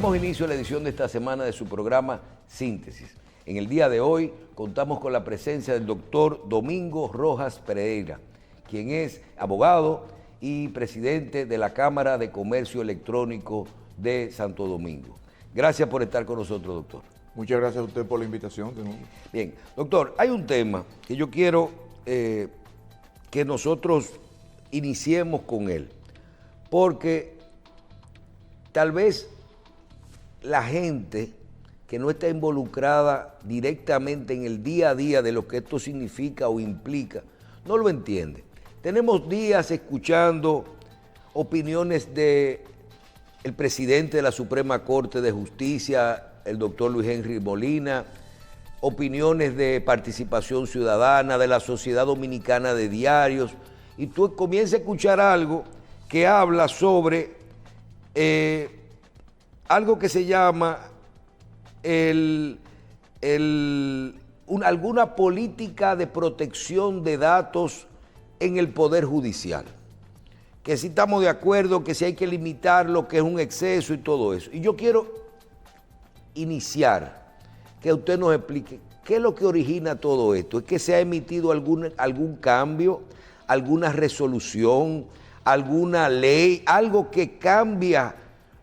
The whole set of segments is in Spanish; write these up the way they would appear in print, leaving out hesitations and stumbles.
Damos inicio a la edición de esta semana de su programa Síntesis. En el día de hoy contamos con la presencia del doctor Domingo Rojas Pereira, quien es abogado y presidente de la Cámara de Comercio Electrónico de Santo Domingo. Gracias por estar con nosotros, doctor. Muchas gracias a usted por la invitación. Bien, doctor, hay un tema que yo quiero que nosotros iniciemos con él, porque tal vez la gente que no está involucrada directamente en el día a día de lo que esto significa o implica, no lo entiende. Tenemos días escuchando opiniones del presidente de la Suprema Corte de Justicia, el doctor Luis Henry Molina, opiniones de Participación Ciudadana, de la Sociedad Dominicana de Diarios, y tú comienzas a escuchar algo que habla sobre algo que se llama alguna política de protección de datos en el Poder Judicial. Que si estamos de acuerdo, que si hay que limitarlo, que es un exceso y todo eso. Y yo quiero iniciar, que usted nos explique qué es lo que origina todo esto. ¿Es que se ha emitido algún cambio, alguna resolución, alguna ley, algo que cambia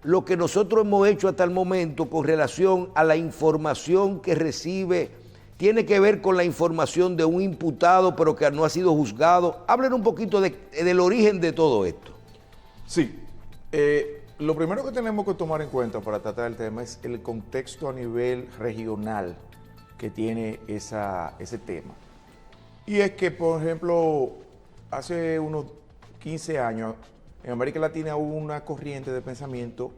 lo que nosotros hemos hecho hasta el momento con relación a la información que recibe? Tiene que ver con la información de un imputado pero que no ha sido juzgado. Hablen un poquito del origen de todo esto. Sí, lo primero que tenemos que tomar en cuenta para tratar el tema es el contexto a nivel regional que tiene ese tema. Y es que, por ejemplo, hace unos 15 años en América Latina hubo una corriente de pensamiento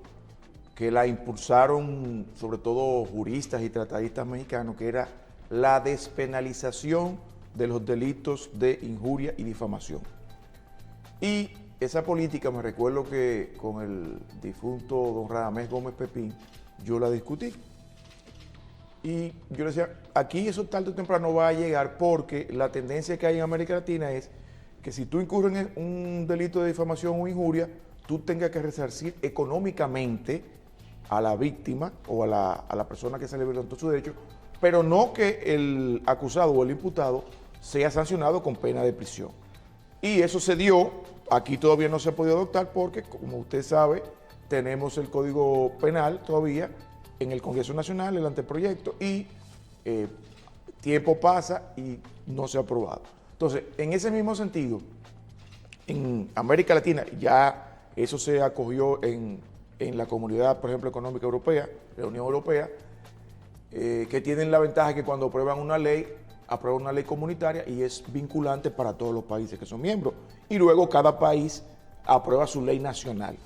que la impulsaron sobre todo juristas y tratadistas mexicanos, que era la despenalización de los delitos de injuria y difamación. Y esa política, me recuerdo que con el difunto don Radamés Gómez Pepín, yo la discutí. Y yo le decía, aquí eso tarde o temprano va a llegar, porque la tendencia que hay en América Latina es que si tú incurres en un delito de difamación o injuria, tú tengas que resarcir económicamente a la víctima o a la persona que se le violentó su derecho, pero no que el acusado o el imputado sea sancionado con pena de prisión. Y eso se dio, aquí todavía no se ha podido adoptar porque, como usted sabe, tenemos el Código Penal todavía en el Congreso Nacional, el anteproyecto, y tiempo pasa y no se ha aprobado. Entonces, en ese mismo sentido, en América Latina ya eso se acogió en la Comunidad, por ejemplo, Económica Europea, la Unión Europea, que tienen la ventaja que cuando aprueban una ley comunitaria y es vinculante para todos los países que son miembros. Y luego cada país aprueba su ley nacional.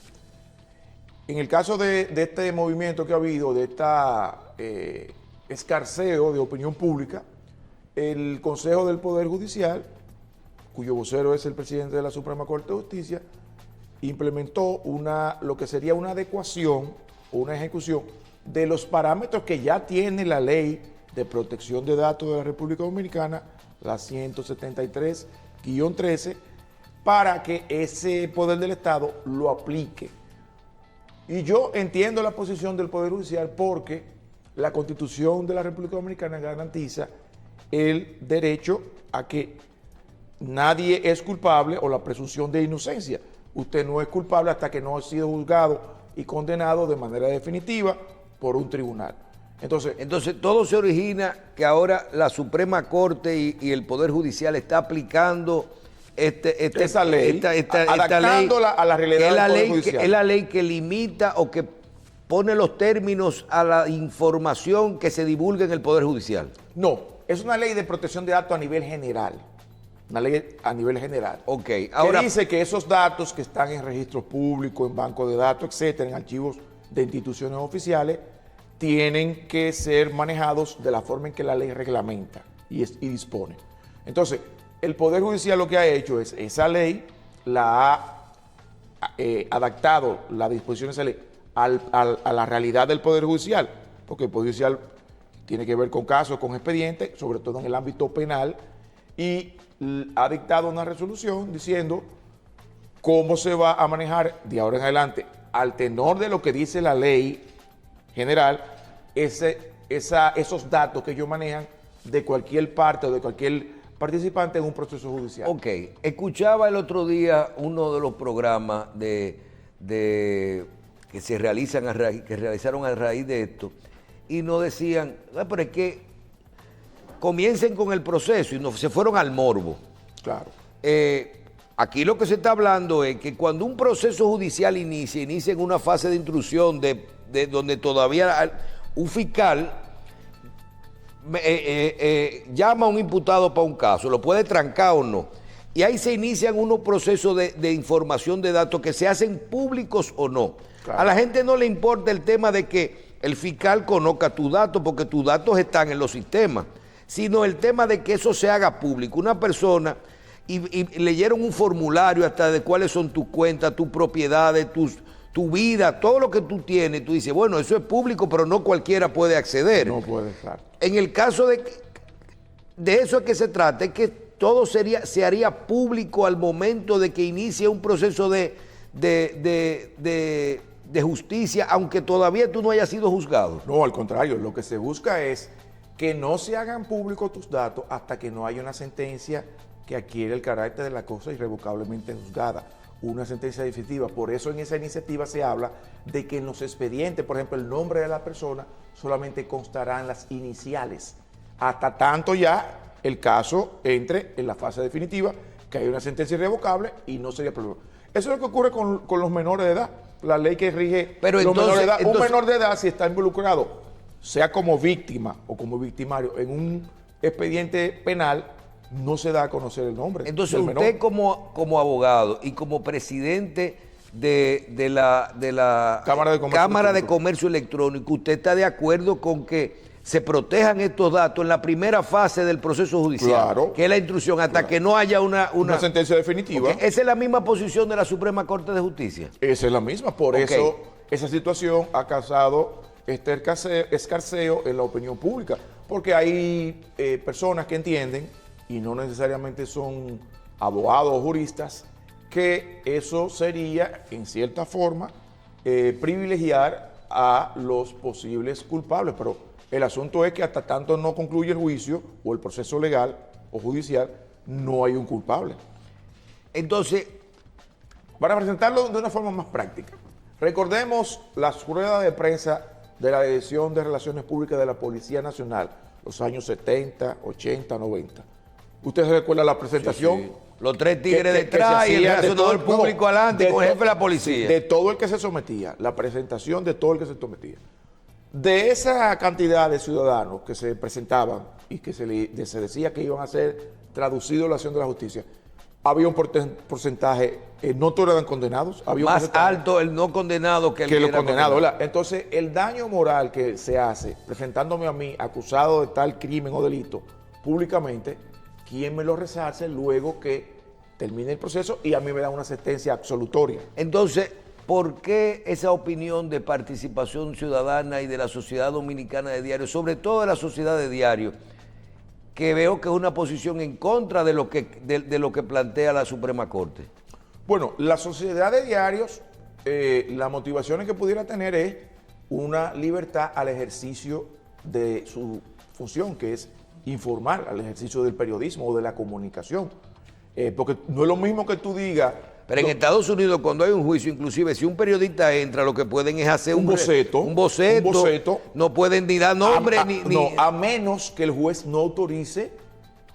En el caso de este movimiento que ha habido, de este escarceo de opinión pública, el Consejo del Poder Judicial, cuyo vocero es el presidente de la Suprema Corte de Justicia, implementó lo que sería una adecuación o una ejecución de los parámetros que ya tiene la Ley de Protección de Datos de la República Dominicana, la 173-13, para que ese poder del Estado lo aplique. Y yo entiendo la posición del Poder Judicial porque la Constitución de la República Dominicana garantiza el derecho a que nadie es culpable o la presunción de inocencia. Usted no es culpable hasta que no ha sido juzgado y condenado de manera definitiva por un tribunal. Entonces todo se origina que ahora la Suprema Corte y el Poder Judicial está aplicando esa ley, adaptándola a la realidad del Poder Judicial. Es la ley que limita o que pone los términos a la información que se divulga en el Poder Judicial. No, es una ley de protección de datos a nivel general. Una ley a nivel general. Ok, ahora que dice que esos datos que están en registros públicos, en bancos de datos, etcétera, en archivos de instituciones oficiales, tienen que ser manejados de la forma en que la ley reglamenta y dispone. Entonces, el Poder Judicial lo que ha hecho es, esa ley la ha adaptado, la disposición de esa ley, a la realidad del Poder Judicial, porque el Poder Judicial tiene que ver con casos, con expedientes, sobre todo en el ámbito penal, y ha dictado una resolución diciendo cómo se va a manejar de ahora en adelante, al tenor de lo que dice la ley general esos datos que ellos manejan de cualquier parte o de cualquier participante en un proceso judicial. Ok, escuchaba el otro día uno de los programas que se realizan que realizaron a raíz de esto, y nos decían, pero es que comiencen con el proceso, y se fueron al morbo. Claro. Aquí lo que se está hablando es que cuando un proceso judicial inicia en una fase de instrucción de donde todavía un fiscal llama a un imputado para un caso, lo puede trancar o no, y ahí se inician unos procesos de información de datos que se hacen públicos o no. Claro. A la gente no le importa el tema de que el fiscal conozca tus datos, porque tus datos están en los sistemas, sino el tema de que eso se haga público. Una persona, y leyeron un formulario hasta de cuáles son tus cuentas, tus propiedades, tu vida, todo lo que tú tienes, tú dices, bueno, eso es público, pero no cualquiera puede acceder. No puede, claro. En el caso de eso es que se trata, es que todo se haría público al momento de que inicie un proceso de justicia, aunque todavía tú no hayas sido juzgado. No, al contrario, lo que se busca es que no se hagan públicos tus datos hasta que no haya una sentencia que adquiere el carácter de la cosa irrevocablemente juzgada, una sentencia definitiva. Por eso en esa iniciativa se habla de que en los expedientes, por ejemplo, el nombre de la persona solamente constarán las iniciales, hasta tanto ya el caso entre en la fase definitiva, que hay una sentencia irrevocable y no sería problema. Eso es lo que ocurre con los menores de edad, la ley que rige los menores de edad. Un menor de edad, si está involucrado, sea como víctima o como victimario en un expediente penal, no se da a conocer el nombre. Entonces usted como abogado y como presidente de la Cámara de Comercio Electrónico, ¿usted está de acuerdo con que se protejan estos datos en la primera fase del proceso judicial? Claro. Que es la instrucción, hasta que no haya una sentencia definitiva. Okay. ¿Esa es la misma posición de la Suprema Corte de Justicia? Esa es la misma, por eso esa situación ha causado este escarceo en la opinión pública, porque hay personas que entienden, y no necesariamente son abogados o juristas, que eso sería, en cierta forma, privilegiar a los posibles culpables. Pero el asunto es que hasta tanto no concluye el juicio o el proceso legal o judicial, no hay un culpable. Entonces, para presentarlo de una forma más práctica, recordemos las ruedas de prensa de la Dirección de Relaciones Públicas de la Policía Nacional, los años 70, 80, 90. ¿Usted se recuerda la presentación? Sí, sí. Los tres tigres detrás y el relacionador público adelante con el jefe de la policía. De todo el que se sometía, la presentación de todo el que se sometía. De esa cantidad de ciudadanos que se presentaban y que se decía que iban a ser traducidos a la acción de la justicia, había un porcentaje, no todos eran condenados. Había más alto el no condenado que el que los condenados, ¿verdad? Entonces, el daño moral que se hace presentándome a mí acusado de tal crimen o delito públicamente, ¿quién me lo resarce luego que termine el proceso y a mí me da una sentencia absolutoria? Entonces, ¿por qué esa opinión de participación ciudadana y de la Sociedad Dominicana de Diarios, sobre todo de la Sociedad de Diarios, que veo que es una posición en contra de lo que plantea la Suprema Corte? Bueno, la Sociedad de Diarios, las motivaciones que pudiera tener es una libertad al ejercicio de su función, que es informar, al ejercicio del periodismo o de la comunicación. Porque no es lo mismo que tú digas... Pero en Estados Unidos, cuando hay un juicio, inclusive si un periodista entra, lo que pueden es hacer un boceto. No pueden ni dar nombre a menos que el juez no autorice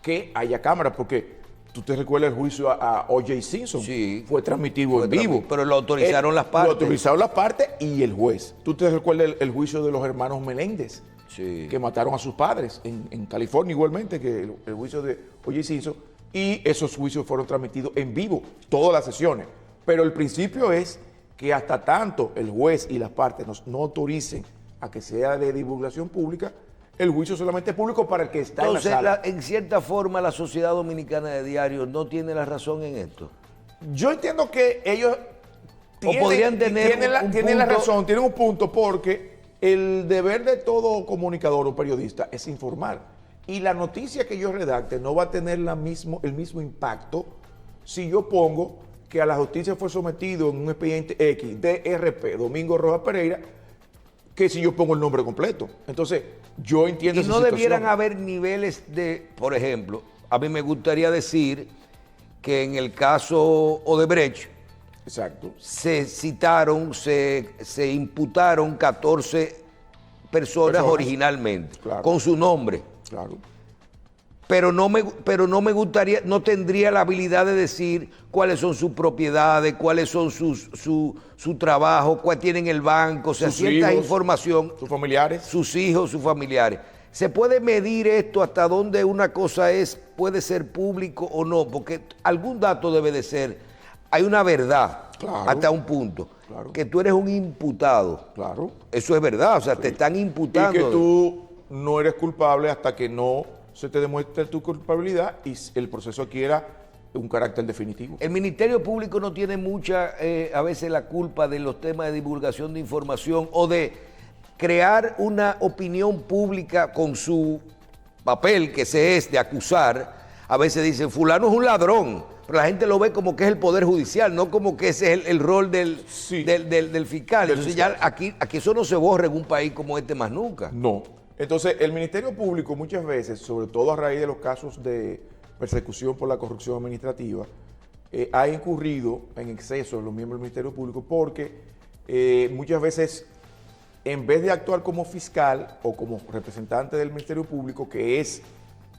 que haya cámara, porque tú te recuerdas el juicio a O.J. Simpson. Sí, fue transmitido en vivo. Pero lo autorizaron las partes. Lo autorizaron las partes y el juez. Tú te recuerdas el juicio de los hermanos Meléndez, que mataron a sus padres en California, igualmente que el juicio de O.J. Simpson. Y esos juicios fueron transmitidos en vivo, todas las sesiones. Pero el principio es que hasta tanto el juez y las partes no autoricen a que sea de divulgación pública, el juicio solamente es público para el que está en la sala. En cierta forma, la Sociedad Dominicana de Diarios no tiene la razón en esto. Yo entiendo que ellos tienen la razón, tienen un punto, porque el deber de todo comunicador o periodista es informar. Y la noticia que yo redacte no va a tener el mismo impacto si yo pongo que a la justicia fue sometido en un expediente X, DRP, Domingo Rojas Pereira, que si yo pongo el nombre completo. Entonces, yo entiendo Y esa no situación. debieran haber niveles de, por ejemplo, a mí me gustaría decir que en el caso Odebrecht Exacto. se citaron, se imputaron 14 personas originalmente, claro. con su nombre. Claro. Pero no me gustaría, no tendría la habilidad de decir cuáles son sus propiedades, cuáles son su trabajo, cuál tienen el banco, o sea, Sus cierta hijos, información, sus familiares. sus hijos, sus familiares. ¿Se puede medir esto hasta dónde una cosa puede ser público o no? Porque algún dato debe de ser. Hay una verdad Claro. hasta un punto. Claro. Que tú eres un imputado. Claro. Eso es verdad, o sea, te están imputando. Y que tú no eres culpable hasta que no se te demuestre tu culpabilidad y el proceso adquiera un carácter definitivo. El Ministerio Público no tiene mucha, a veces, la culpa de los temas de divulgación de información o de crear una opinión pública con su papel, que se es de acusar. A veces dicen, fulano es un ladrón, pero la gente lo ve como que es el Poder Judicial, no como que ese es el rol del fiscal. Entonces ya aquí eso no se borra en un país como este más nunca. No. Entonces, el Ministerio Público muchas veces, sobre todo a raíz de los casos de persecución por la corrupción administrativa, ha incurrido en exceso los miembros del Ministerio Público porque muchas veces, en vez de actuar como fiscal o como representante del Ministerio Público, que es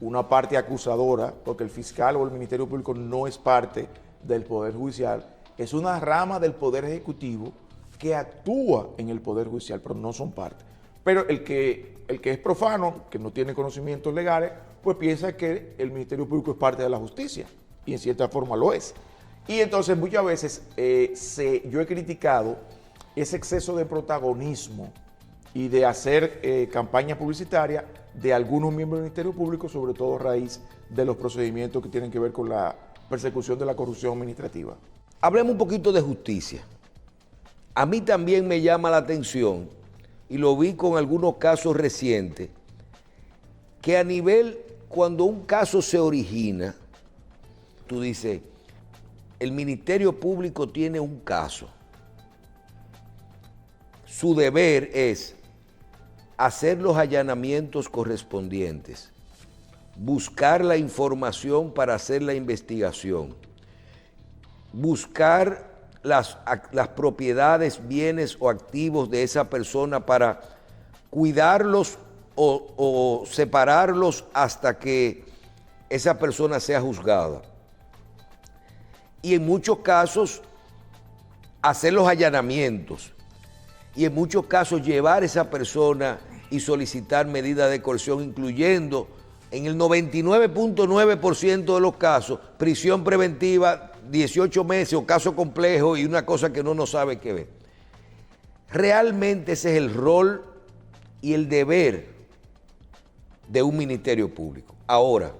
una parte acusadora, porque el fiscal o el Ministerio Público no es parte del Poder Judicial, es una rama del Poder Ejecutivo que actúa en el Poder Judicial, pero no son parte. Pero el que es profano, que no tiene conocimientos legales, pues piensa que el Ministerio Público es parte de la justicia, y en cierta forma lo es. Y entonces muchas veces yo he criticado ese exceso de protagonismo y de hacer campaña publicitaria de algunos miembros del Ministerio Público, sobre todo a raíz de los procedimientos que tienen que ver con la persecución de la corrupción administrativa. Hablemos un poquito de justicia. A mí también me llama la atención, y lo vi con algunos casos recientes, que a nivel, cuando un caso se origina, tú dices, el Ministerio Público tiene un caso. Su deber es hacer los allanamientos correspondientes, buscar la información para hacer la investigación, buscar las propiedades, bienes o activos de esa persona para cuidarlos o separarlos hasta que esa persona sea juzgada. Y en muchos casos hacer los allanamientos y en muchos casos llevar a esa persona y solicitar medidas de coerción, incluyendo en el 99.9% de los casos prisión preventiva, 18 meses o caso complejo y una cosa que uno no sabe qué ver. Realmente ese es el rol y el deber de un ministerio público. Ahora,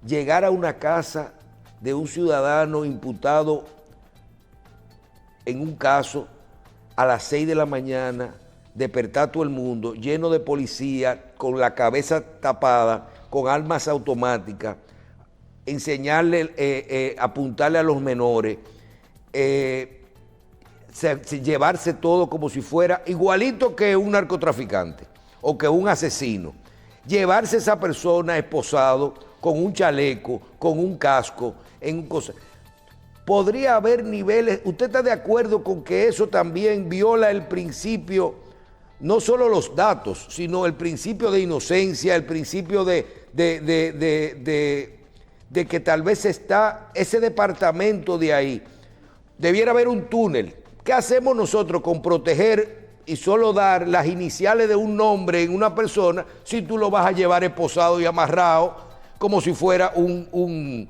llegar a una casa de un ciudadano imputado en un caso a las 6 de la mañana, despertar todo el mundo, lleno de policía, con la cabeza tapada, con armas automáticas, enseñarle, apuntarle a los menores, llevarse todo como si fuera igualito que un narcotraficante o que un asesino. Llevarse a esa persona esposado, con un chaleco, con un casco, en cosas. Podría haber niveles. ¿Usted está de acuerdo con que eso también viola el principio, no solo los datos, sino el principio de inocencia, el principio de que tal vez está ese departamento de ahí? Debiera haber un túnel. ¿Qué hacemos nosotros con proteger y solo dar las iniciales de un nombre en una persona si tú lo vas a llevar esposado y amarrado como si fuera un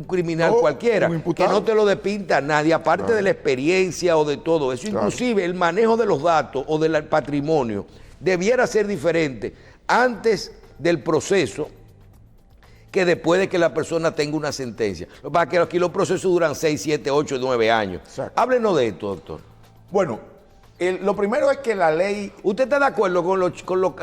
criminal cualquiera, que no te lo despinta nadie, aparte de la experiencia o de todo eso? Inclusive el manejo de los datos o del patrimonio debiera ser diferente antes del proceso que después de que la persona tenga una sentencia. Lo que pasa es que aquí los procesos duran 6, 7, 8, 9 años. Exacto. Háblenos de esto, doctor. Bueno, lo primero es que la ley... ¿Usted está de acuerdo con los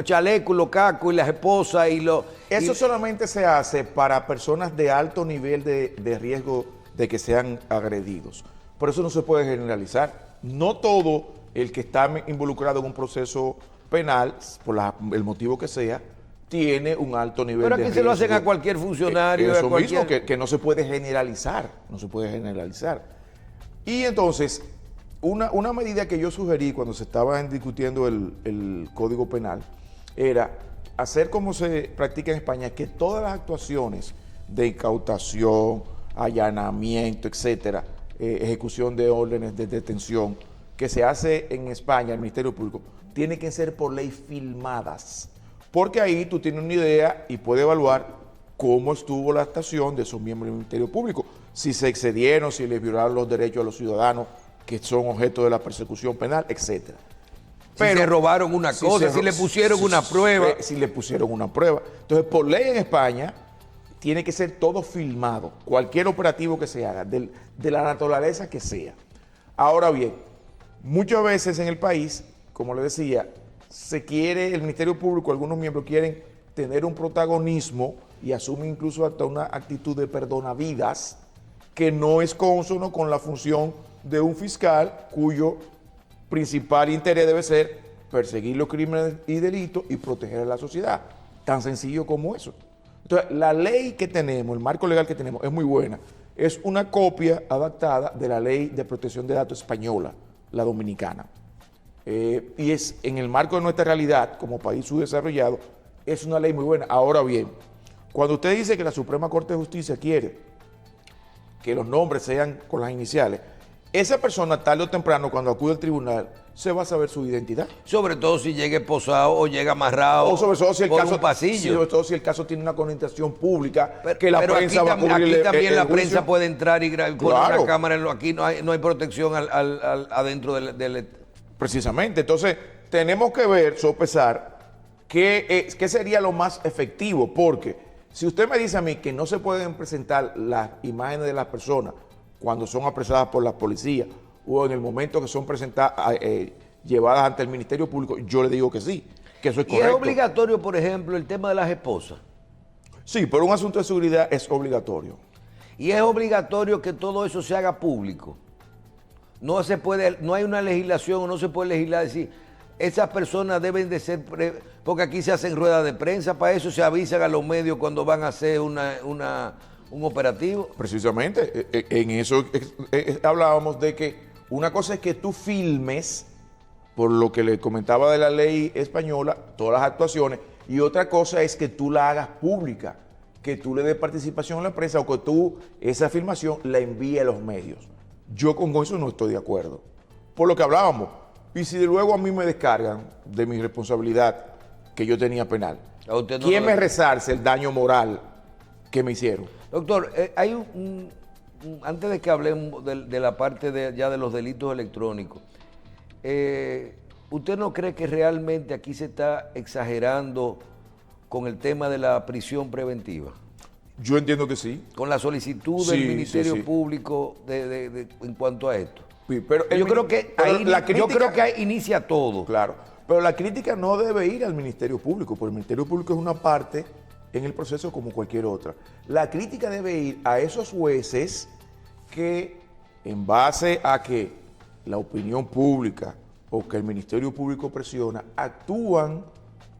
chalecos, los cacos y las esposas y los... Eso solamente se hace para personas de alto nivel de riesgo de que sean agredidos. Por eso no se puede generalizar. No todo el que está involucrado en un proceso penal, por el motivo que sea, tiene un alto nivel Pero de aquí riesgo. se lo hacen a cualquier funcionario. Eso a cualquier... mismo, que no se puede generalizar, no se puede generalizar. Y entonces, una medida que yo sugerí cuando se estaba discutiendo el Código Penal era hacer como se practica en España, que todas las actuaciones de incautación, allanamiento, etcétera, ejecución de órdenes de detención, que se hace en España, el Ministerio Público, tiene que ser por ley filmadas. Porque ahí tú tienes una idea y puedes evaluar cómo estuvo la actuación de esos miembros del Ministerio Público, si se excedieron, si les violaron los derechos a los ciudadanos que son objeto de la persecución penal, etc. Si se robaron una cosa, si le pusieron una prueba. Si le pusieron una prueba. Entonces, por ley en España, tiene que ser todo filmado, cualquier operativo que se haga, de la naturaleza que sea. Ahora bien, muchas veces en el país, como le decía, el Ministerio Público, algunos miembros quieren tener un protagonismo y asumen incluso hasta una actitud de perdonavidas que no es consono con la función de un fiscal cuyo principal interés debe ser perseguir los crímenes y delitos y proteger a la sociedad. Tan sencillo como eso. Entonces, la ley que tenemos, el marco legal que tenemos es muy buena. Es una copia adaptada de la Ley de Protección de Datos española, la dominicana. Y es en el marco de nuestra realidad como país subdesarrollado, es una ley muy buena. Ahora bien, cuando usted dice que la Suprema Corte de Justicia quiere que los nombres sean con las iniciales, esa persona tarde o temprano cuando acude al tribunal se va a saber su identidad. Sobre todo si llega esposado o llega amarrado o sobre todo si el por caso, un pasillo. sobre todo si el caso tiene una connotación pública, que la pero prensa va a cubrir aquí también la juicio. prensa puede entrar y poner Claro. una cámara. Aquí no hay protección adentro del... Precisamente. Entonces, tenemos que ver, sopesar, qué sería lo más efectivo, porque si usted me dice a mí que no se pueden presentar las imágenes de las personas cuando son apresadas por la policía o en el momento que son presentadas, llevadas ante el Ministerio Público, yo le digo que sí, que eso es correcto. ¿Y es obligatorio, por ejemplo, el tema de las esposas? Sí, por un asunto de seguridad es obligatorio. Y es obligatorio que todo eso se haga público. No hay una legislación o no se puede legislar decir, esas personas deben de ser, porque aquí se hacen ruedas de prensa, para eso se avisan a los medios cuando van a hacer un operativo. Precisamente, en eso hablábamos de que una cosa es que tú filmes, por lo que le comentaba de la ley española, todas las actuaciones, y otra cosa es que tú la hagas pública, que tú le des participación a la prensa o que tú esa filmación la envíes a los medios. Yo con eso no estoy de acuerdo. Por lo que hablábamos, y si de luego a mí me descargan de mi responsabilidad que yo tenía penal, ¿quién me resarce el daño moral que me hicieron? Doctor, hay antes de que hablemos de la parte ya de los delitos electrónicos, ¿usted no cree que realmente aquí se está exagerando con el tema de la prisión preventiva? Yo entiendo que sí. Con la solicitud Sí, del Ministerio sí. Público en cuanto a esto. Sí, pero yo creo que ahí inicia todo. Claro, pero la crítica no debe ir al Ministerio Público, porque el Ministerio Público es una parte en el proceso como cualquier otra. La crítica debe ir a esos jueces que, en base a que la opinión pública o que el Ministerio Público presiona, actúan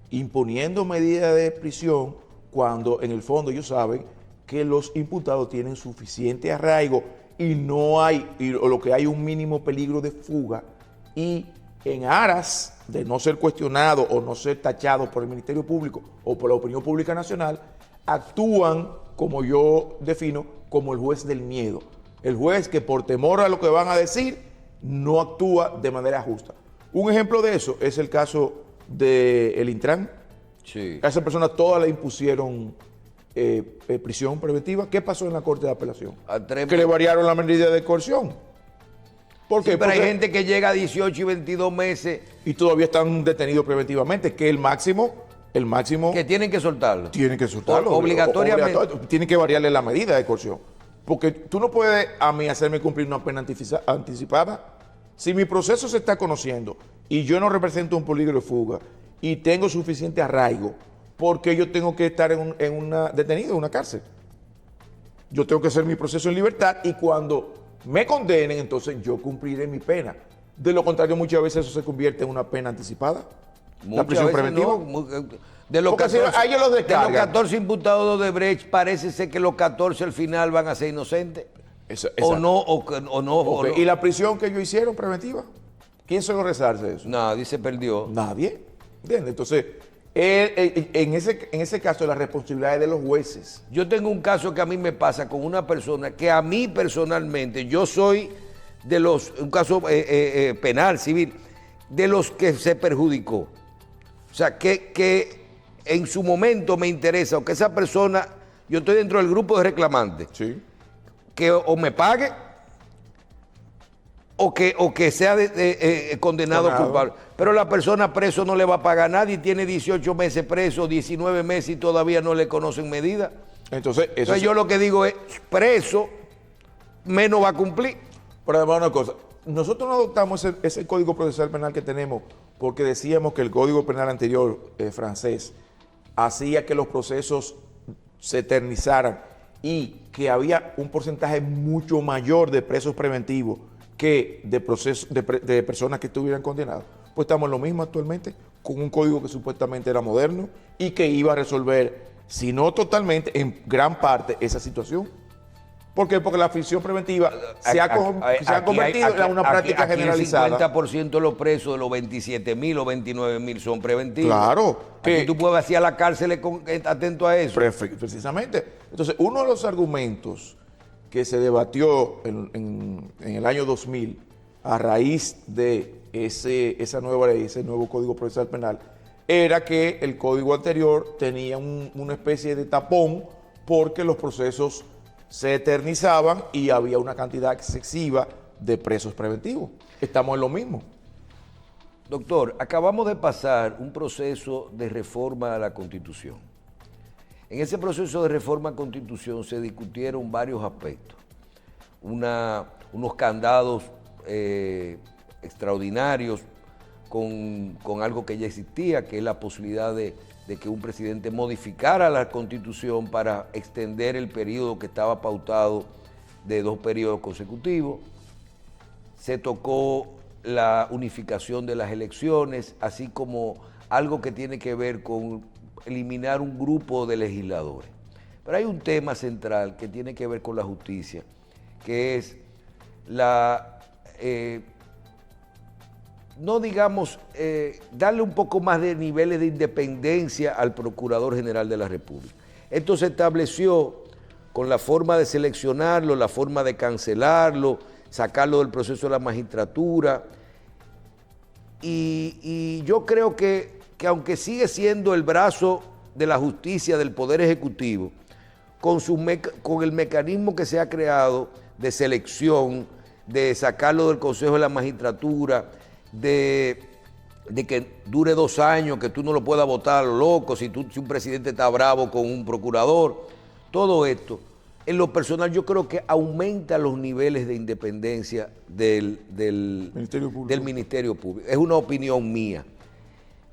imponiendo medidas de prisión cuando en el fondo ellos saben que los imputados tienen suficiente arraigo y no hay, o lo que hay un mínimo peligro de fuga, y en aras de no ser cuestionados o no ser tachados por el Ministerio Público o por la opinión pública nacional, actúan, como yo defino, como el juez del miedo. El juez que por temor a lo que van a decir, no actúa de manera justa. Un ejemplo de eso es el caso del Intran. Sí. A esa persona todas le impusieron prisión preventiva. ¿Qué pasó en la Corte de Apelación? Que le variaron la medida de coerción. ¿Por qué? Sí, pero porque hay gente que llega a 18 y 22 meses. Y todavía están detenidos preventivamente, que el máximo... Que tienen que soltarlo. Tienen que soltarlo. Obligatoriamente. Tienen que variarle la medida de coerción. Porque tú no puedes a mí hacerme cumplir una pena anticipada. Si mi proceso se está conociendo y yo no represento un peligro de fuga y tengo suficiente arraigo, porque yo tengo que estar detenido en una cárcel. Yo tengo que hacer mi proceso en libertad y cuando me condenen, entonces yo cumpliré mi pena. De lo contrario, muchas veces eso se convierte en una pena anticipada. La Muchas prisión veces preventiva. no. De los, Porque si 14, a ellos los de los descargan. 14 imputados de Brecht, parece ser que los 14 al final van a ser inocentes. O no, o no. ¿Y la prisión que ellos hicieron preventiva? ¿Quién se lo resarce eso? Nadie se perdió. Nadie. ¿Entiendes? Entonces, en ese caso, la responsabilidad es de los jueces. Yo tengo un caso que a mí me pasa con una persona que a mí personalmente, yo soy de los, un caso penal, civil, de los que se perjudicó. O sea, que en su momento me interesa, o que esa persona, yo estoy dentro del grupo de reclamantes, Sí. que o me pague o que sea condenado culpable. Pero la persona preso no le va a pagar a nadie, tiene 18 meses preso, 19 meses y todavía no le conocen medida. Entonces, Entonces yo lo que digo es, preso, menos va a cumplir. Pero además una cosa, nosotros no adoptamos ese Código Procesal Penal que tenemos porque decíamos que el Código Penal anterior, francés, hacía que los procesos se eternizaran y que había un porcentaje mucho mayor de presos preventivos que de personas que estuvieran condenadas. Pues estamos en lo mismo actualmente, con un código que supuestamente era moderno y que iba a resolver, si no totalmente, en gran parte esa situación. ¿Por qué? Porque la prisión preventiva se ha convertido en una práctica generalizada. El 50% de los presos, de los 27.000 o 29.000 son preventivos. Claro. Que tú puedes hacer a la cárcel atento a eso. Precisamente. Entonces, uno de los argumentos que se debatió en el año 2000 a raíz de esa nueva ley, ese nuevo Código Procesal Penal, era que el código anterior tenía una especie de tapón porque los procesos se eternizaban y había una cantidad excesiva de presos preventivos. Estamos en lo mismo. Doctor, acabamos de pasar un proceso de reforma a la Constitución. En ese proceso de reforma a la Constitución se discutieron varios aspectos. Unos candados extraordinarios con algo que ya existía, que es la posibilidad de que un presidente modificara la Constitución para extender el periodo que estaba pautado de 2 periodos consecutivos. Se tocó la unificación de las elecciones, así como algo que tiene que ver con eliminar un grupo de legisladores. Pero hay un tema central que tiene que ver con la justicia, que es no digamos, darle un poco más de niveles de independencia al Procurador General de la República. Esto se estableció con la forma de seleccionarlo, la forma de cancelarlo, sacarlo del proceso de la magistratura. Y yo creo que aunque sigue siendo el brazo de la justicia del Poder Ejecutivo, con el mecanismo que se ha creado de selección, de sacarlo del Consejo de la Magistratura, de que dure 2 años, que tú no lo puedas votar a lo loco, si un presidente está bravo con un procurador, todo esto, en lo personal yo creo que aumenta los niveles de independencia del Ministerio Público. Es una opinión mía.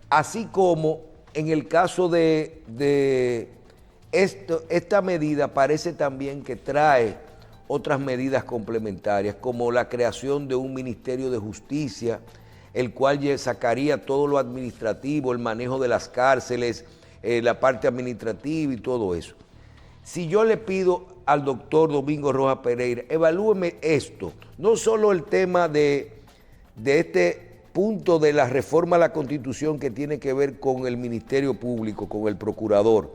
Así como en el caso de esta medida parece también que trae otras medidas complementarias, como la creación de un Ministerio de Justicia, el cual sacaría todo lo administrativo, el manejo de las cárceles, la parte administrativa y todo eso. Si yo le pido al doctor Domingo Rojas Pereira, evalúeme esto, no solo el tema de este punto de la reforma a la Constitución que tiene que ver con el Ministerio Público, con el procurador,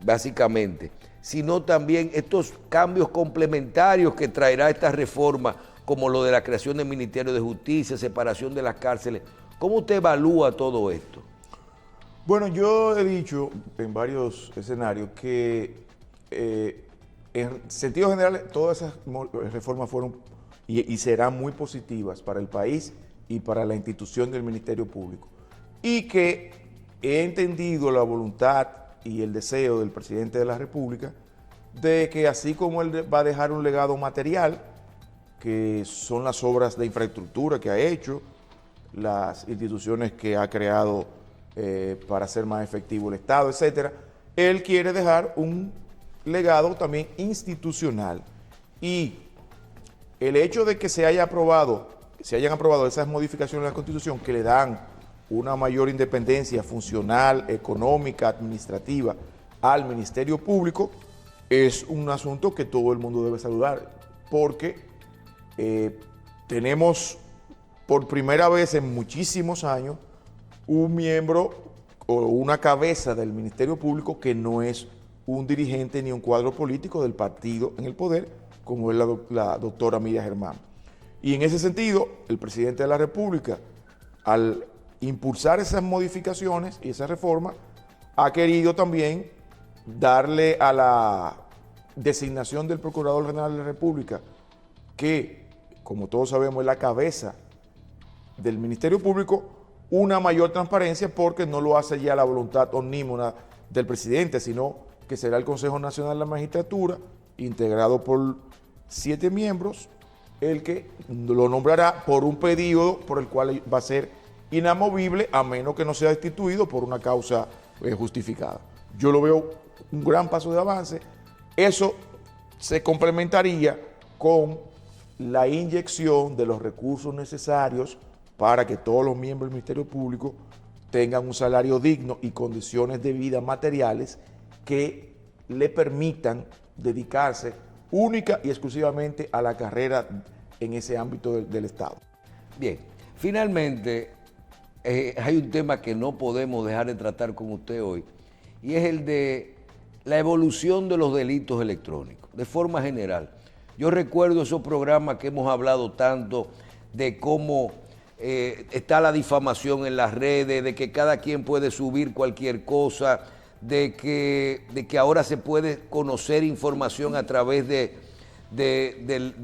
básicamente, sino también estos cambios complementarios que traerá esta reforma, como lo de la creación del Ministerio de Justicia, separación de las cárceles. ¿Cómo usted evalúa todo esto? Bueno, yo he dicho en varios escenarios que en sentido general todas esas reformas fueron y serán muy positivas para el país y para la institución del Ministerio Público. Y que he entendido la voluntad y el deseo del presidente de la República de que así como él va a dejar un legado material, que son las obras de infraestructura que ha hecho, las instituciones que ha creado para hacer más efectivo el Estado, etcétera, él quiere dejar un legado también institucional. Y el hecho de que se haya aprobado se hayan aprobado esas modificaciones a la Constitución que le dan una mayor independencia funcional, económica, administrativa al Ministerio Público, es un asunto que todo el mundo debe saludar, porque tenemos por primera vez en muchísimos años un miembro o una cabeza del Ministerio Público que no es un dirigente ni un cuadro político del partido en el poder, como es la doctora Miriam Germán. Y en ese sentido, el presidente de la República, al impulsar esas modificaciones y esa reforma, ha querido también darle a la designación del Procurador General de la República, que, como todos sabemos, es la cabeza del Ministerio Público, una mayor transparencia, porque no lo hace ya la voluntad omnímoda del presidente, sino que será el Consejo Nacional de la Magistratura, integrado por 7 miembros, el que lo nombrará por un periodo por el cual va a ser inamovible, a menos que no sea destituido por una causa justificada. Yo lo veo un gran paso de avance. Eso se complementaría con la inyección de los recursos necesarios para que todos los miembros del Ministerio Público tengan un salario digno y condiciones de vida materiales que le permitan dedicarse única y exclusivamente a la carrera en ese ámbito del Estado. Bien, finalmente hay un tema que no podemos dejar de tratar con usted hoy, y es el de la evolución de los delitos electrónicos, de forma general. Yo recuerdo esos programas que hemos hablado tanto de cómo está la difamación en las redes, de que cada quien puede subir cualquier cosa, de que ahora se puede conocer información a través de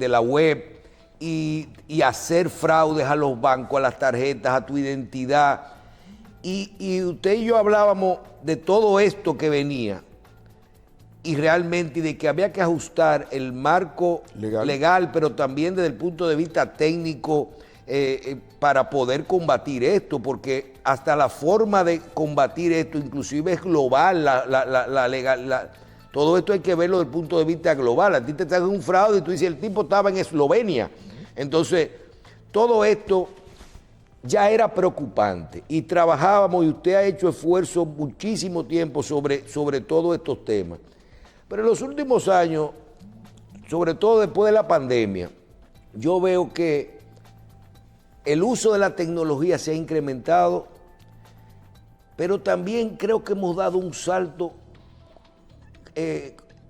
la web y hacer fraudes a los bancos, a las tarjetas, a tu identidad. Y usted y yo hablábamos de todo esto que venía y realmente de que había que ajustar el marco legal, pero también desde el punto de vista técnico, para poder combatir esto, porque hasta la forma de combatir esto inclusive es global, todo esto hay que verlo desde el punto de vista global. A ti te traen un fraude y tú dices, el tipo estaba en Eslovenia. Entonces, todo esto ya era preocupante y trabajábamos, y usted ha hecho esfuerzo muchísimo tiempo sobre todos estos temas. Pero en los últimos años, sobre todo después de la pandemia, yo veo que el uso de la tecnología se ha incrementado, pero también creo que hemos dado un salto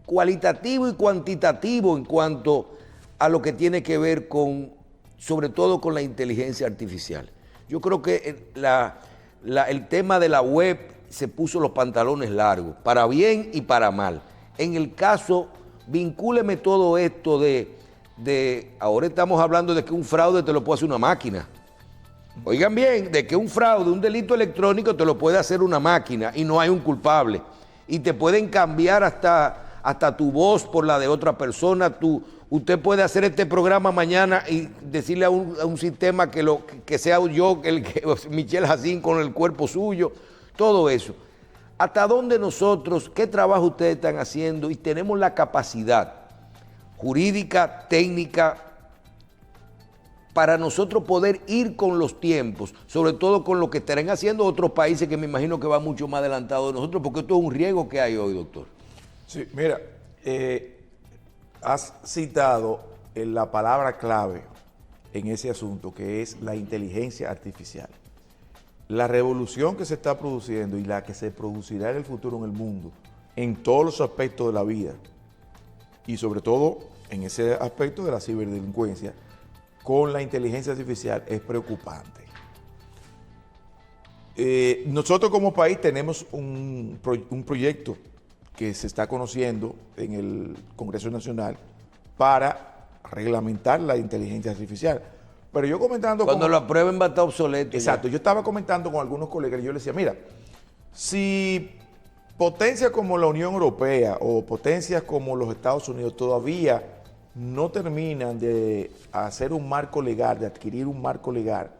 cualitativo y cuantitativo en cuanto a lo que tiene que ver con, sobre todo con la inteligencia artificial. Yo creo que el tema de la web se puso los pantalones largos, para bien y para mal. En el caso, vincúleme todo esto ahora estamos hablando de que un fraude te lo puede hacer una máquina. Oigan bien, de que un fraude, un delito electrónico te lo puede hacer una máquina y no hay un culpable. Y te pueden cambiar hasta tu voz por la de otra persona. Usted puede hacer este programa mañana y decirle a un sistema que sea yo, Michel Jacín con el cuerpo suyo, todo eso. ¿Hasta dónde nosotros, qué trabajo ustedes están haciendo y tenemos la capacidad jurídica, técnica, para nosotros poder ir con los tiempos, sobre todo con lo que estarán haciendo otros países que me imagino que van mucho más adelantados de nosotros, porque esto es un riesgo que hay hoy, doctor? Sí, mira, has citado la palabra clave en ese asunto, que es la inteligencia artificial. La revolución que se está produciendo y la que se producirá en el futuro en el mundo, en todos los aspectos de la vida, y sobre todo en ese aspecto de la ciberdelincuencia, con la inteligencia artificial es preocupante. Nosotros como país tenemos un proyecto que se está conociendo en el Congreso Nacional para reglamentar la inteligencia artificial. Pero yo comentando... Cuando lo aprueben va a estar obsoleto. Exacto, yo estaba comentando con algunos colegas y yo les decía, mira, si potencias como la Unión Europea o potencias como los Estados Unidos todavía no terminan de hacer un marco legal, de adquirir un marco legal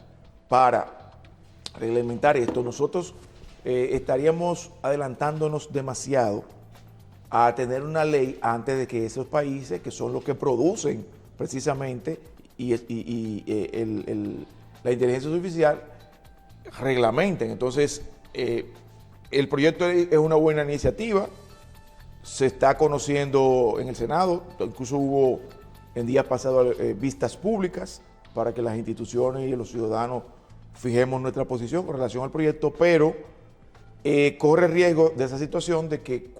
para reglamentar esto, nosotros estaríamos adelantándonos demasiado a tener una ley antes de que esos países, que son los que producen precisamente la inteligencia artificial reglamenten. Entonces, el proyecto es una buena iniciativa, se está conociendo en el Senado, incluso hubo en días pasados vistas públicas para que las instituciones y los ciudadanos fijemos nuestra posición con relación al proyecto, pero corre riesgo de esa situación de que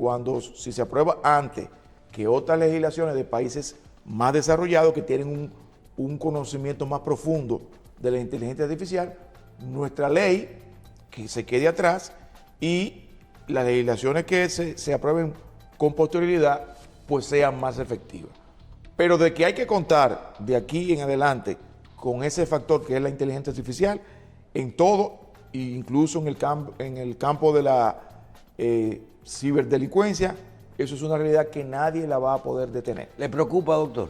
si se aprueba antes que otras legislaciones de países más desarrollados que tienen un conocimiento más profundo de la inteligencia artificial, nuestra ley que se quede atrás y las legislaciones que se aprueben con posterioridad pues sean más efectivas. Pero de que hay que contar de aquí en adelante con ese factor que es la inteligencia artificial en todo, incluso en el campo de la ciberdelincuencia, eso es una realidad que nadie la va a poder detener. ¿Le preocupa, doctor?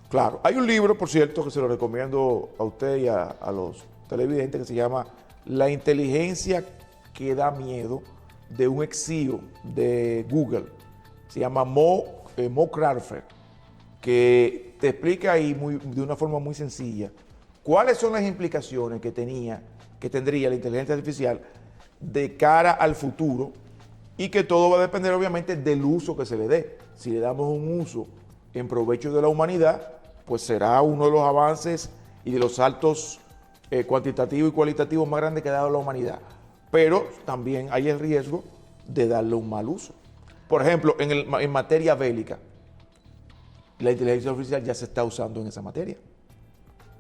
Claro. Hay un libro, por cierto, que se lo recomiendo a usted y a los televidentes, que se llama La inteligencia que da miedo, de un ex CEO de Google. Se llama Mo Kraffer, que te explica ahí de una forma muy sencilla cuáles son las implicaciones que tendría la inteligencia artificial de cara al futuro, y que todo va a depender obviamente del uso que se le dé. Si le damos un uso en provecho de la humanidad, pues será uno de los avances y de los saltos cuantitativos y cualitativos más grandes que ha dado la humanidad. Pero también hay el riesgo de darle un mal uso. Por ejemplo, en materia bélica, la inteligencia artificial ya se está usando en esa materia.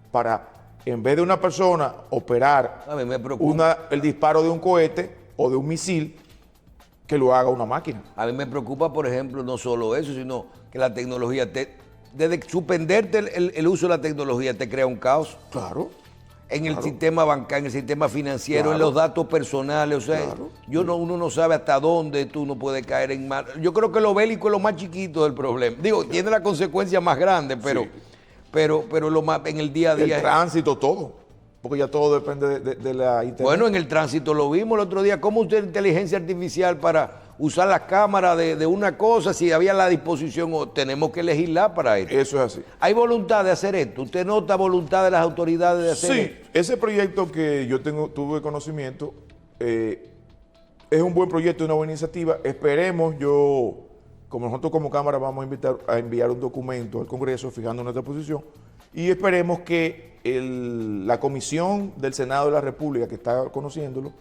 Para, en vez de una persona operar el disparo de un cohete o de un misil, que lo haga una máquina. A mí me preocupa, por ejemplo, no solo eso, sino que la tecnología, desde suspenderte el uso de la tecnología, te crea un caos. Claro. En el sistema bancario, en el sistema financiero, claro, en los datos personales, o sea, claro, uno no sabe hasta dónde tú no puedes caer en mal. Yo creo que lo bélico es lo más chiquito del problema. Digo, sí, tiene la consecuencia más grande, pero, sí, pero lo más en el día a día. El tránsito, todo. Porque ya todo depende de la internet. Bueno, en el tránsito lo vimos el otro día, cómo usted inteligencia artificial para usar las cámaras de una cosa, si había la disposición, o tenemos que legislar para esto. Eso es así. ¿Hay voluntad de hacer esto? ¿Usted nota voluntad de las autoridades de hacer esto? Sí, ese proyecto que yo tuve conocimiento, es un buen proyecto, una buena iniciativa. Esperemos, como nosotros como Cámara vamos a enviar un documento al Congreso fijando nuestra posición, y esperemos que la Comisión del Senado de la República, que está conociéndolo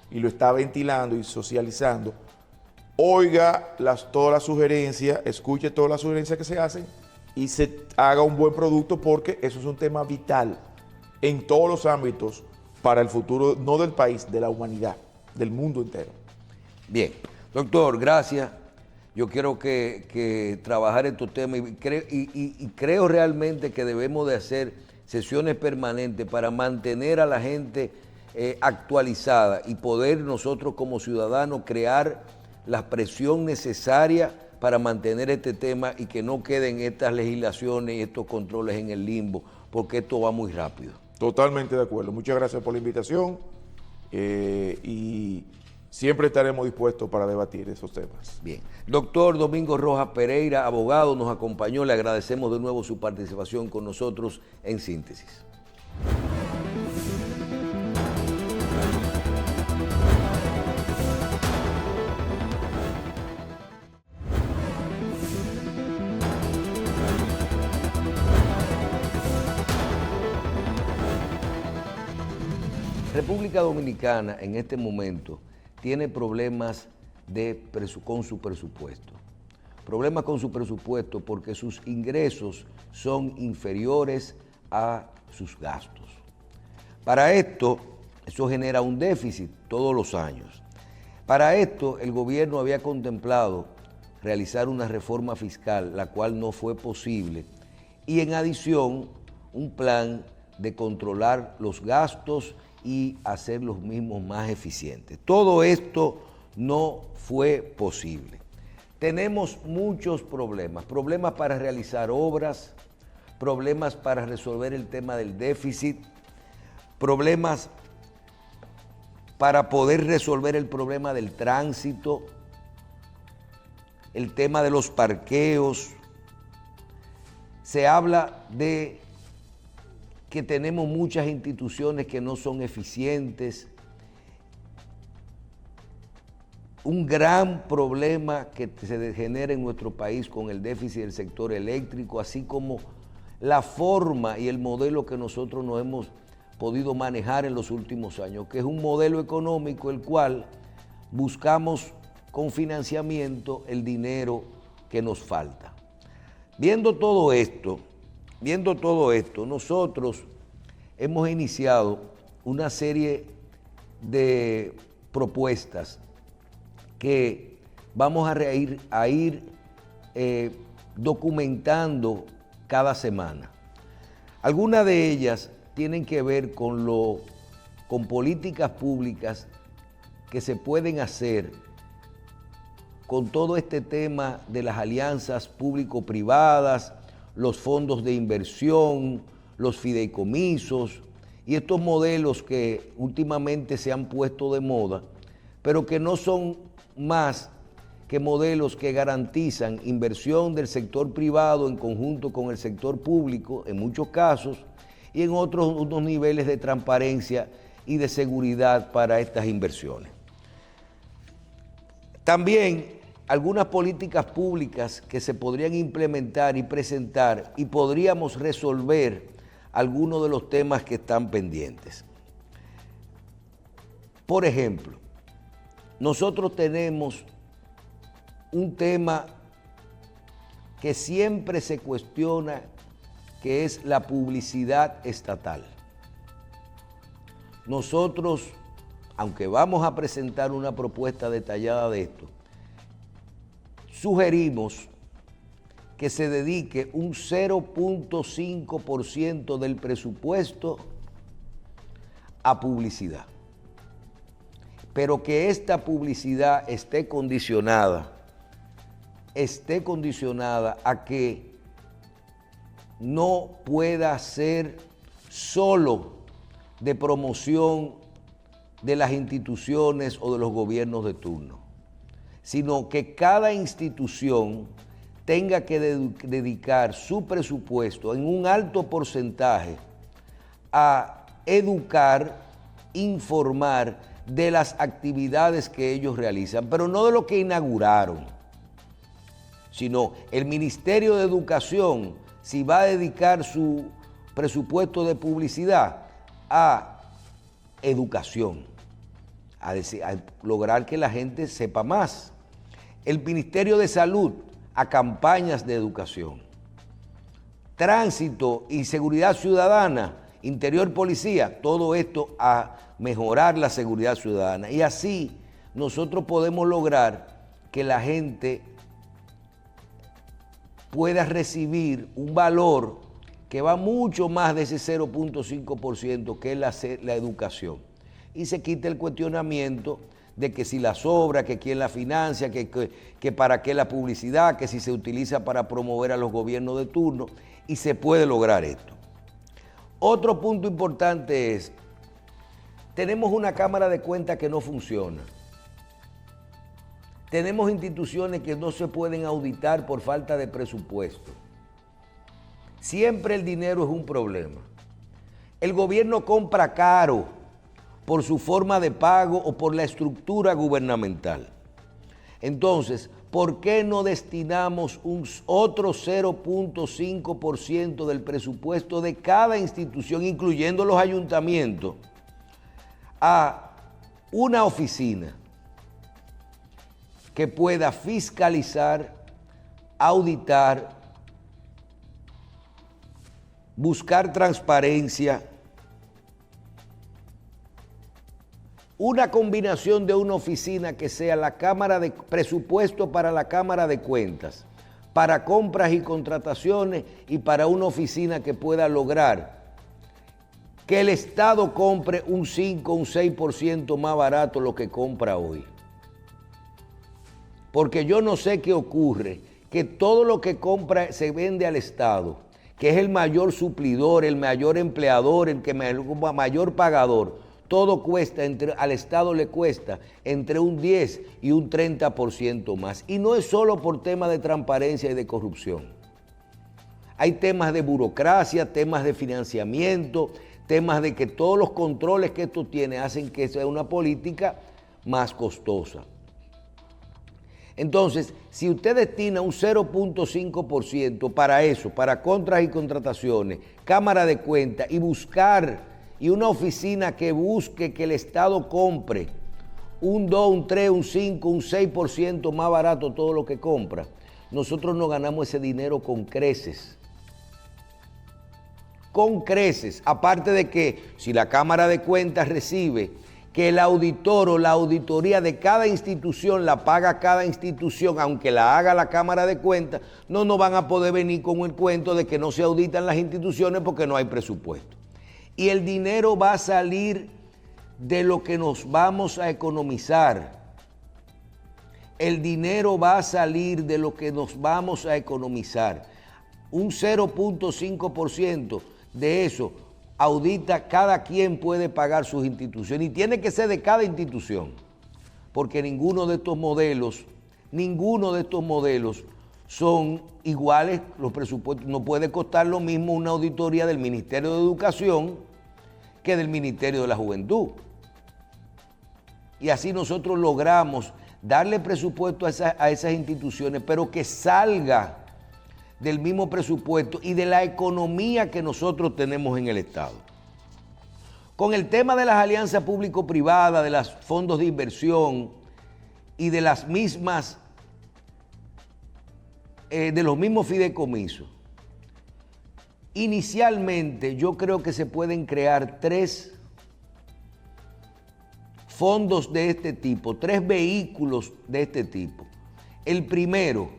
y lo está ventilando y socializando, oiga todas las sugerencias, escuche todas las sugerencias que se hacen y se haga un buen producto, porque eso es un tema vital en todos los ámbitos para el futuro, no del país, de la humanidad, del mundo entero. Bien, doctor, gracias. Yo quiero que trabajar estos temas y creo realmente que debemos de hacer sesiones permanentes para mantener a la gente actualizada y poder nosotros como ciudadanos crear la presión necesaria para mantener este tema y que no queden estas legislaciones y estos controles en el limbo, porque esto va muy rápido. Totalmente de acuerdo. Muchas gracias por la invitación y siempre estaremos dispuestos para debatir esos temas. Bien. Doctor Domingo Rojas Pereira, abogado, nos acompañó. Le agradecemos de nuevo su participación con nosotros en Síntesis. República Dominicana en este momento tiene problemas con su presupuesto. Problemas con su presupuesto porque sus ingresos son inferiores a sus gastos. Para esto, eso genera un déficit todos los años. Para esto, el gobierno había contemplado realizar una reforma fiscal, la cual no fue posible, y en adición, un plan de controlar los gastos y hacer los mismos más eficientes. Todo esto no fue posible. Tenemos muchos problemas para realizar obras, problemas para resolver el tema del déficit, problemas para poder resolver el problema del tránsito, el tema de los parqueos. Se habla de que tenemos muchas instituciones que no son eficientes. Un gran problema que se genera en nuestro país con el déficit del sector eléctrico, así como la forma y el modelo que nosotros nos hemos podido manejar en los últimos años, que es un modelo económico el cual buscamos con financiamiento el dinero que nos falta. Viendo todo esto, nosotros hemos iniciado una serie de propuestas que vamos a ir documentando cada semana. Algunas de ellas tienen que ver con políticas públicas que se pueden hacer con todo este tema de las alianzas público-privadas, los fondos de inversión, los fideicomisos y estos modelos que últimamente se han puesto de moda, pero que no son más que modelos que garantizan inversión del sector privado en conjunto con el sector público, en muchos casos, y en otros unos niveles de transparencia y de seguridad para estas inversiones. También algunas políticas públicas que se podrían implementar y presentar y podríamos resolver algunos de los temas que están pendientes. Por ejemplo, nosotros tenemos un tema que siempre se cuestiona, que es la publicidad estatal. Nosotros, aunque vamos a presentar una propuesta detallada de esto, sugerimos que se dedique un 0.5% del presupuesto a publicidad, pero que esta publicidad esté condicionada a que no pueda ser solo de promoción de las instituciones o de los gobiernos de turno, sino que cada institución tenga que dedicar su presupuesto en un alto porcentaje a educar, informar de las actividades que ellos realizan, pero no de lo que inauguraron, sino el Ministerio de Educación, si va a dedicar su presupuesto de publicidad a educación, a lograr que la gente sepa más. El Ministerio de Salud, a campañas de educación. Tránsito y seguridad ciudadana, interior, policía, todo esto a mejorar la seguridad ciudadana. Y así nosotros podemos lograr que la gente pueda recibir un valor que va mucho más de ese 0.5% que es la educación. Y se quita el cuestionamiento de que si la sobra, que quién la financia, que para qué la publicidad, que si se utiliza para promover a los gobiernos de turno, y se puede lograr esto. Otro punto importante es, tenemos una Cámara de Cuentas que no funciona. Tenemos instituciones que no se pueden auditar por falta de presupuesto. Siempre el dinero es un problema. El gobierno compra caro por su forma de pago o por la estructura gubernamental. Entonces, ¿por qué no destinamos un otro 0.5% del presupuesto de cada institución, incluyendo los ayuntamientos, a una oficina que pueda fiscalizar, auditar, buscar transparencia? Una combinación de una oficina que sea la Cámara de presupuesto para la Cámara de Cuentas, para compras y contrataciones y para una oficina que pueda lograr que el Estado compre un 5, un 6% más barato lo que compra hoy. Porque yo no sé qué ocurre, que todo lo que compra se vende al Estado, que es el mayor suplidor, el mayor empleador, el mayor pagador. Todo cuesta, al Estado le cuesta entre un 10 y un 30% más. Y no es solo por tema de transparencia y de corrupción. Hay temas de burocracia, temas de financiamiento, temas de que todos los controles que esto tiene hacen que sea una política más costosa. Entonces, si usted destina un 0.5% para eso, para compras y contrataciones, Cámara de Cuentas y buscar, y una oficina que busque que el Estado compre un 2, un 3, un 5, un 6% más barato todo lo que compra, nosotros nos ganamos ese dinero con creces. Con creces, aparte de que si la Cámara de Cuentas recibe que el auditor o la auditoría de cada institución la paga cada institución, aunque la haga la Cámara de Cuentas, no nos van a poder venir con el cuento de que no se auditan las instituciones porque no hay presupuesto. Y el dinero va a salir de lo que nos vamos a economizar. El dinero va a salir de lo que nos vamos a economizar. Un 0.5% de eso audita, cada quien puede pagar sus instituciones y tiene que ser de cada institución, porque ninguno de estos modelos son iguales. Los presupuestos no puede costar lo mismo una auditoría del Ministerio de Educación que del Ministerio de la Juventud. Y así nosotros logramos darle presupuesto a esas instituciones, pero que salga del mismo presupuesto y de la economía que nosotros tenemos en el Estado. Con el tema de las alianzas público-privadas, de los fondos de inversión y de las mismas, de los mismos fideicomisos, inicialmente yo creo que se pueden crear 3 fondos de este tipo, 3 vehículos de este tipo. El primero,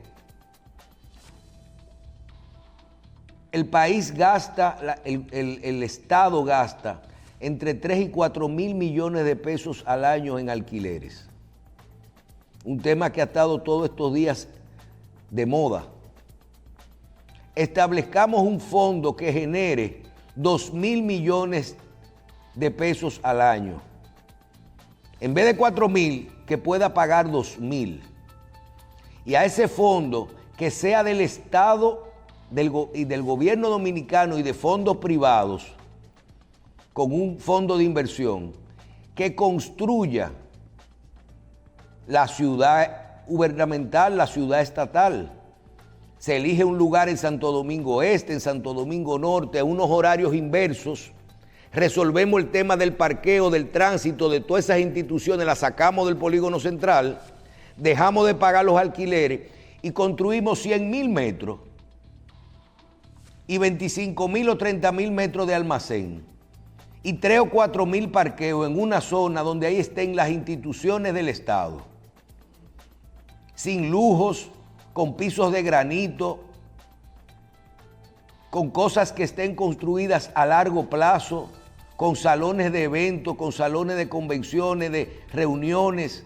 el país gasta, el Estado gasta entre 3 y 4 mil millones de pesos al año en alquileres. Un tema que ha estado todos estos días de moda. Establezcamos un fondo que genere 2 mil millones de pesos al año. En vez de 4 mil, que pueda pagar 2 mil. Y a ese fondo, que sea del Estado y del gobierno dominicano y de fondos privados, con un fondo de inversión, que construya la ciudad gubernamental, la ciudad estatal. Se elige un lugar en Santo Domingo Este, en Santo Domingo Norte, a unos horarios inversos. Resolvemos el tema del parqueo, del tránsito, de todas esas instituciones, las sacamos del polígono central, dejamos de pagar los alquileres y construimos 100.000 metros y 25.000 o 30.000 metros de almacén y 3 o 4.000 parqueos en una zona donde ahí estén las instituciones del Estado, sin lujos, con pisos de granito, con cosas que estén construidas a largo plazo, con salones de eventos, con salones de convenciones, de reuniones,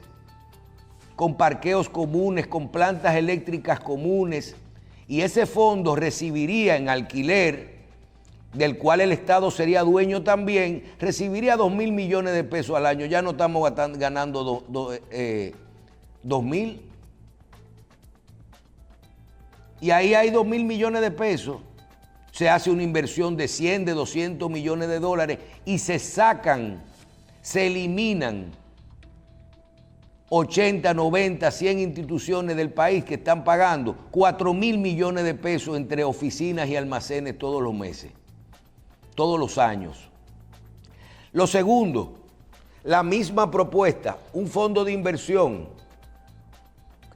con parqueos comunes, con plantas eléctricas comunes, y ese fondo recibiría en alquiler, del cual el Estado sería dueño también, recibiría 2 mil millones de pesos al año. Ya no estamos ganando 2 mil. Y ahí hay 2 mil millones de pesos. Se hace una inversión de 100, de 200 millones de dólares y se sacan, se eliminan 80, 90, 100 instituciones del país que están pagando 4 mil millones de pesos entre oficinas y almacenes todos los meses, todos los años. Lo segundo, la misma propuesta, un fondo de inversión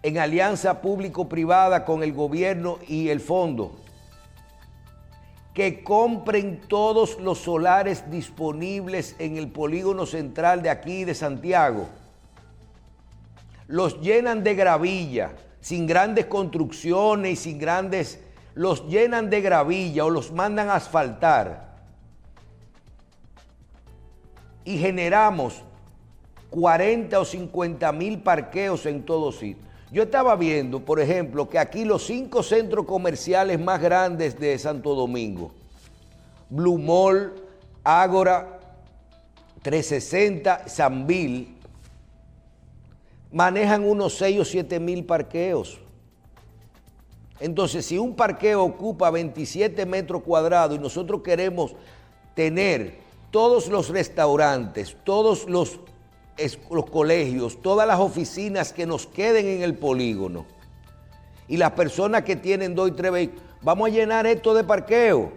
en alianza público-privada con el gobierno y el fondo, que compren todos los solares disponibles en el polígono central de aquí de Santiago. Los llenan de gravilla, sin grandes construcciones y sin grandes, los llenan de gravilla o los mandan a asfaltar. Y generamos 40 o 50 mil parqueos en todos sitios. Yo estaba viendo, por ejemplo, que aquí los 5 centros comerciales más grandes de Santo Domingo, Blue Mall, Ágora, 360, Sambil, manejan unos 6 o 7 mil parqueos. Entonces, si un parqueo ocupa 27 metros cuadrados y nosotros queremos tener todos los restaurantes, todos los colegios, todas las oficinas que nos queden en el polígono, y las personas que tienen 2 y 3 vehículos, vamos a llenar esto de parqueo.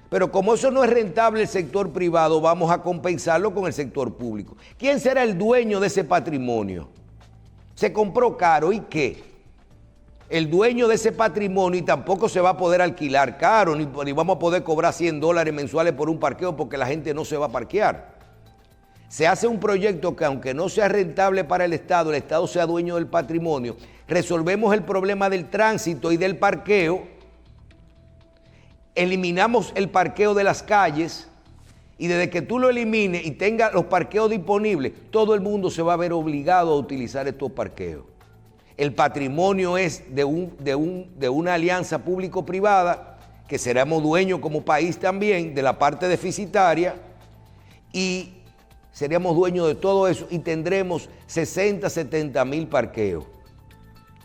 Pero como eso no es rentable el sector privado, vamos a compensarlo con el sector público. ¿Quién será el dueño de ese patrimonio? Se compró caro, ¿y qué? El dueño de ese patrimonio, y tampoco se va a poder alquilar caro, ni vamos a poder cobrar $100 mensuales por un parqueo porque la gente no se va a parquear. Se hace un proyecto que, aunque no sea rentable para el Estado sea dueño del patrimonio, resolvemos el problema del tránsito y del parqueo, eliminamos el parqueo de las calles, y desde que tú lo elimines y tengas los parqueos disponibles, todo el mundo se va a ver obligado a utilizar estos parqueos. El patrimonio es de una alianza público-privada, que seremos dueños como país también de la parte deficitaria, y seríamos dueños de todo eso y tendremos 60, 70 mil parqueos.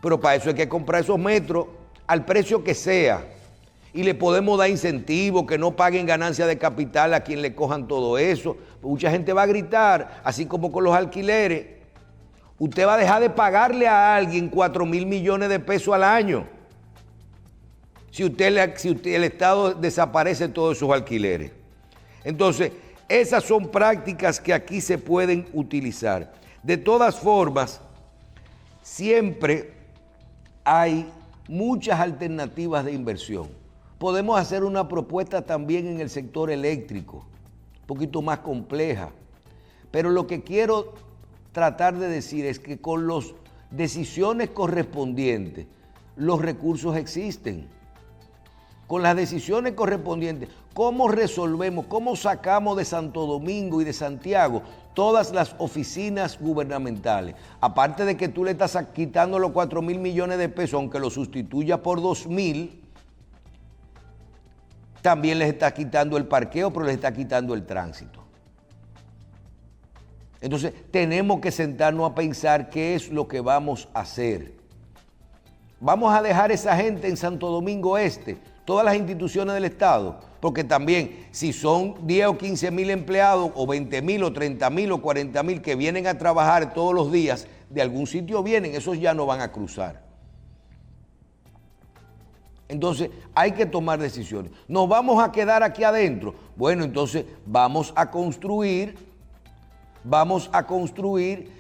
Pero para eso hay que comprar esos metros al precio que sea. Y le podemos dar incentivos, que no paguen ganancia de capital a quien le cojan todo eso. Mucha gente va a gritar, así como con los alquileres. Usted va a dejar de pagarle a alguien 4.000 millones de pesos al año si el Estado desaparece todos esos alquileres. Entonces, esas son prácticas que aquí se pueden utilizar. De todas formas, siempre hay muchas alternativas de inversión. Podemos hacer una propuesta también en el sector eléctrico, un poquito más compleja. Pero lo que quiero tratar de decir es que con las decisiones correspondientes, los recursos existen. Con las decisiones correspondientes, ¿cómo resolvemos, cómo sacamos de Santo Domingo y de Santiago todas las oficinas gubernamentales? Aparte de que tú le estás quitando los 4.000 millones de pesos, aunque lo sustituya por 2.000, también les está quitando el parqueo, pero les está quitando el tránsito. Entonces, tenemos que sentarnos a pensar qué es lo que vamos a hacer. Vamos a dejar esa gente en Santo Domingo Este, todas las instituciones del Estado, porque también si son 10 o 15 mil empleados, o 20 mil, o 30 mil, o 40 mil que vienen a trabajar todos los días, de algún sitio vienen, esos ya no van a cruzar. Entonces hay que tomar decisiones. ¿Nos vamos a quedar aquí adentro? Bueno, entonces vamos a construir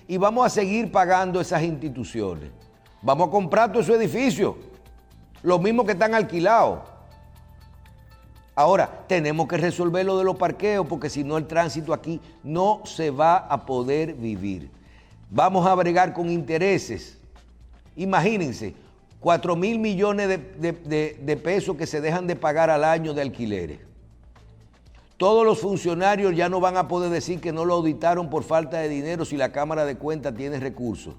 y vamos a seguir pagando esas instituciones. Vamos a comprar todos esos edificios, los mismos que están alquilados. Ahora, tenemos que resolver lo de los parqueos, porque si no el tránsito aquí no se va a poder vivir. Vamos a bregar con intereses. Imagínense, 4.000 millones de pesos que se dejan de pagar al año de alquileres. Todos los funcionarios ya no van a poder decir que no lo auditaron por falta de dinero si la Cámara de Cuentas tiene recursos.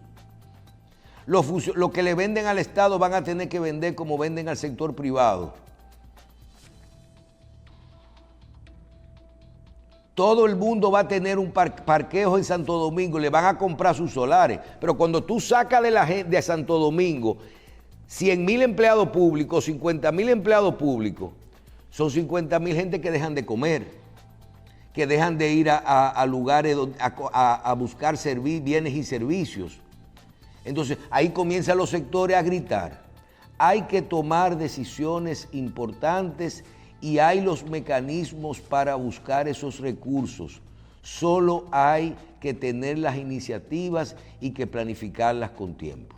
Lo que le venden al Estado van a tener que vender como venden al sector privado. Todo el mundo va a tener un parqueo en Santo Domingo, le van a comprar sus solares. Pero cuando tú sacas de Santo Domingo 100.000 empleados públicos, 50.000 empleados públicos, son 50.000 gente que dejan de comer, que dejan de ir a lugares a buscar bienes y servicios. Entonces, ahí comienzan los sectores a gritar. Hay que tomar decisiones importantes y hay los mecanismos para buscar esos recursos. Solo hay que tener las iniciativas y que planificarlas con tiempo.